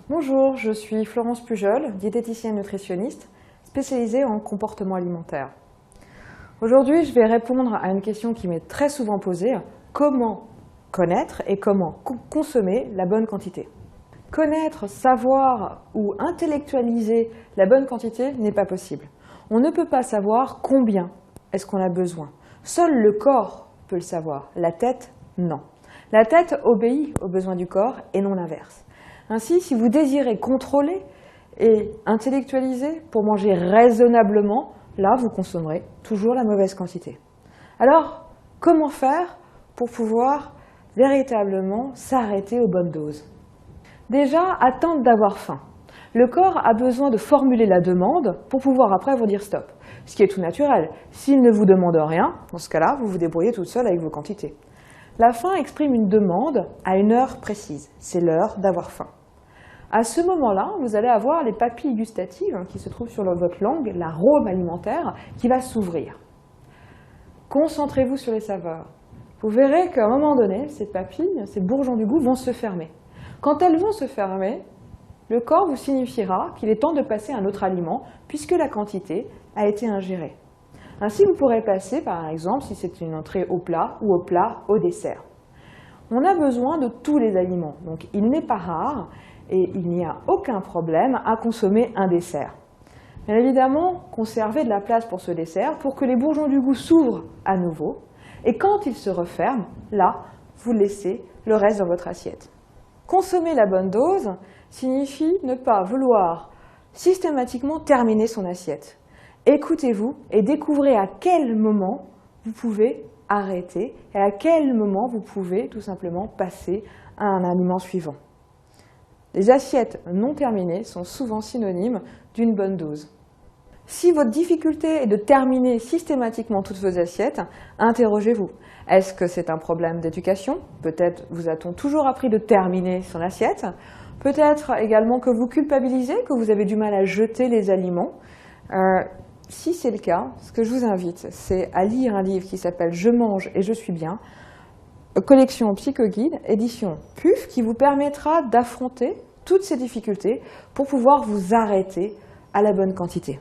Bonjour, je suis Florence Pujol, diététicienne nutritionniste, spécialisée en comportement alimentaire. Aujourd'hui, je vais répondre à une question qui m'est très souvent posée. Comment connaître et comment consommer la bonne quantité? Connaître, savoir ou intellectualiser la bonne quantité n'est pas possible. On ne peut pas savoir combien est-ce qu'on a besoin. Seul le corps peut le savoir, la tête, non. La tête obéit aux besoins du corps et non l'inverse. Ainsi, si vous désirez contrôler et intellectualiser pour manger raisonnablement, là, vous consommerez toujours la mauvaise quantité. Alors, comment faire pour pouvoir véritablement s'arrêter aux bonnes doses? Déjà, attendre d'avoir faim. Le corps a besoin de formuler la demande pour pouvoir après vous dire stop. Ce qui est tout naturel. S'il ne vous demande rien, dans ce cas-là, vous vous débrouillez toute seule avec vos quantités. La faim exprime une demande à une heure précise. C'est l'heure d'avoir faim. À ce moment-là, vous allez avoir les papilles gustatives qui se trouvent sur votre langue, l'arôme alimentaire qui va s'ouvrir. Concentrez-vous sur les saveurs. Vous verrez qu'à un moment donné, ces papilles, ces bourgeons du goût vont se fermer. Quand elles vont se fermer, le corps vous signifiera qu'il est temps de passer à un autre aliment puisque la quantité a été ingérée. Ainsi, vous pourrez passer, par exemple, si c'est une entrée au plat ou au plat au dessert. On a besoin de tous les aliments, donc il n'est pas rare et il n'y a aucun problème à consommer un dessert. Bien évidemment, conservez de la place pour ce dessert pour que les bourgeons du goût s'ouvrent à nouveau. Et quand ils se referment, là, vous laissez le reste dans votre assiette. Consommer la bonne dose signifie ne pas vouloir systématiquement terminer son assiette. Écoutez-vous et découvrez à quel moment vous pouvez arrêter et à quel moment vous pouvez tout simplement passer à un aliment suivant. Les assiettes non terminées sont souvent synonymes d'une bonne dose. Si votre difficulté est de terminer systématiquement toutes vos assiettes, interrogez-vous. Est-ce que c'est un problème d'éducation? Peut-être vous a-t-on toujours appris de terminer son assiette. Peut-être également que vous culpabilisez, que vous avez du mal à jeter les aliments. Si c'est le cas, ce que je vous invite, c'est à lire un livre qui s'appelle « Je mange et je suis bien », collection Psychoguide, édition PUF, qui vous permettra d'affronter toutes ces difficultés pour pouvoir vous arrêter à la bonne quantité.